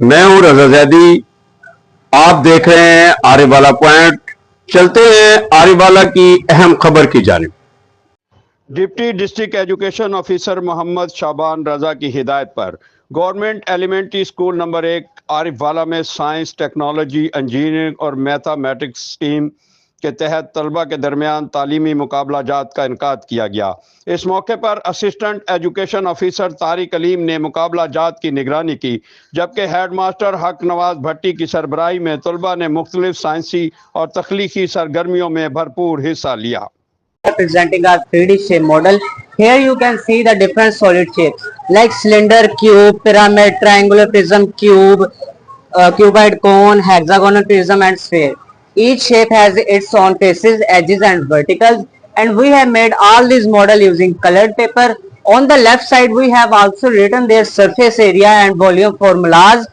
मैं हूं रजा जैदी। आप देख रहे हैं आरिवाला पॉइंट। चलते हैं आरिवाला की अहम खबर की जानिब। Deputy district education officer Mohammad Shaban Raza की हिदायत पर government elementary school number 1 Arifwala में साइंस, टेक्नोलॉजी, इंजीनियरिंग और मैथमेटिक्स स्ट्रीम के तहत तलबा के दरमियान तालीमी मुकाबला जात का इनकाद किया गया। इस मौके पर assistant education officer Tariq Aleem ने मुकाबला जात की निगरानी की, जबकि हेड मास्टर हक नवाज भट्टी की सरबराही में तलबा ने मुख्तलिफ साइंसी और तख्लीकी सरगर्मियों में भरपूर हिस्सा लिया। Presenting our 3D shape model. Here you can see the different solid shapes like cylinder, cube, pyramid, triangular prism, cube, cuboid cone, hexagonal prism and sphere. Each shape has its own faces, edges and verticals, and we have made all these model using colored paper. On the left side we have also written their surface area and volume formulas.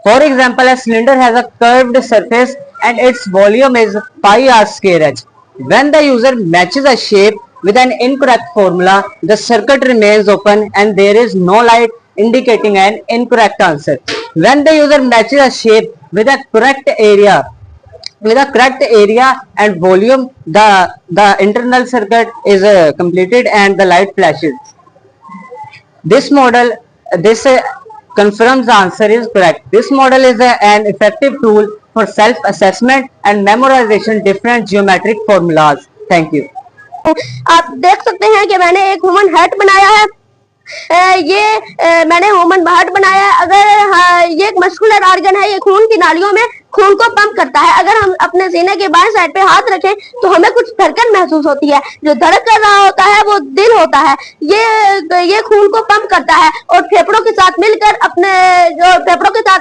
For example, a cylinder has a curved surface and its volume is pi r square h. When the user matches a shape with an incorrect formula, the circuit remains open and there is no light indicating an incorrect answer. When the user matches a shape with a correct area and volume, the internal circuit is completed and the light flashes. This confirms the answer is correct. This model is an effective tool for self-assessment and memorization different geometric formulas. Thank you. आप देख सकते हैं कि मैंने एक human heart बनाया है। मैंने ह्यूमन हार्ट बनाया है। अगर ये एक मस्कुलर ऑर्गन है, ये खून की नालियों में खून को पंप करता है। अगर हम अपने सीने के बाएं साइड पे हाथ रखें तो हमें कुछ धड़कन महसूस होती है। जो धड़क कर रहा होता है वो दिल होता है। ये खून को पंप करता है और फेफड़ों के साथ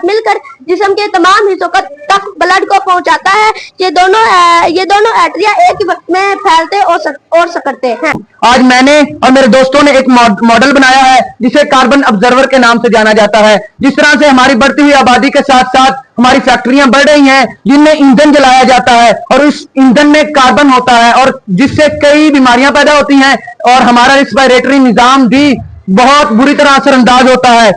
मिलकर जिस्म के तमाम हिस्सों तक ब्लड को पहुंचाता है। ये दोनों आर्टरियां एक वक्त में फैलते और सकते हैं। आज मैंने और मेरे दोस्तों ने एक मॉडल बनाया है जिसे कार्बन ऑब्जर्वर के नाम से जाना जाता है। जिस तरह से हमारी बढ़ती हुई आबादी के साथ साथ हमारी फैक्ट्रियां बढ़ रही हैं जिनमें ईंधन जलाया जाता है और उस ईंधन में कार्बन होता है और जिससे कई बीमारियां पैदा होती हैं और हमारा रेस्पिरेटरी निजाम भी बहुत बुरी तरह असरअंदाज होता है।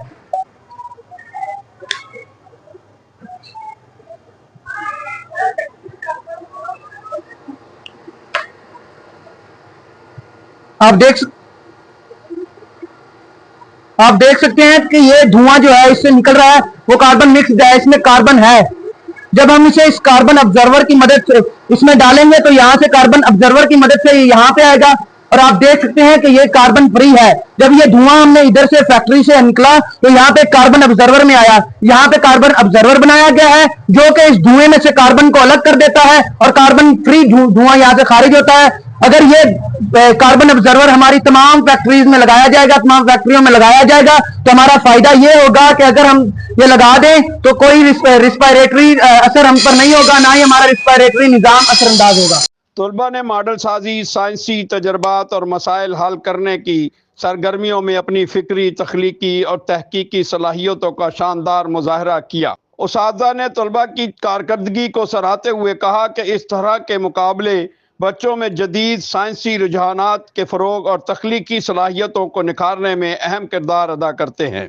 आप देख सकते हैं कि ये धुआं जो है इससे निकल रहा है वो कार्बन मिक्स्ड है, इसमें कार्बन है। जब हम इसे इस कार्बन ऑब्जर्वर की मदद से इसमें डालेंगे तो यहाँ से कार्बन ऑब्जर्वर की मदद से यहाँ पे आएगा और आप देख सकते हैं कि ये कार्बन फ्री है। जब ये धुआं हमने इधर से फैक्ट्री से निकला तो यहाँ पे कार्बन ऑब्जर्वर में आया। यहाँ पे कार्बन ऑब्जर्वर बनाया गया है जो कि इस धुएं में से कार्बन को अलग कर देता है और कार्बन फ्री धुआं यहाँ से खारिज होता है। अगर ये कार्बन ऑब्जर्वर हमारी तमाम फैक्ट्रीज में लगाया जाएगा, तमाम फैक्ट्रियों में लगाया जाएगा तो हमारा फायदा ये होगा कि अगर हम ये लगा दें तो कोई रिस्पायरेटरी असर हम पर नहीं होगा, ना ही हमारा रिस्पायरेटरी निजाम असरअंदाज होगा। तलबा ने मॉडल साजी, साइंसी तजर्बात और मसाइल हल करने की सरगर्मियों में अपनी फिक्री, तख्लीकी और तहकीकी सलाहियतों का शानदार मुजाहरा किया। उस्तादा ने तलबा की कारकर्दगी को सराहते हुए कहा कि इस तरह के मुकाबले बच्चों में जदीद साइंसी रुझानात के फ़रोग़ और तख्लीकी सलाहियतों को निखारने में अहम किरदार अदा करते हैं।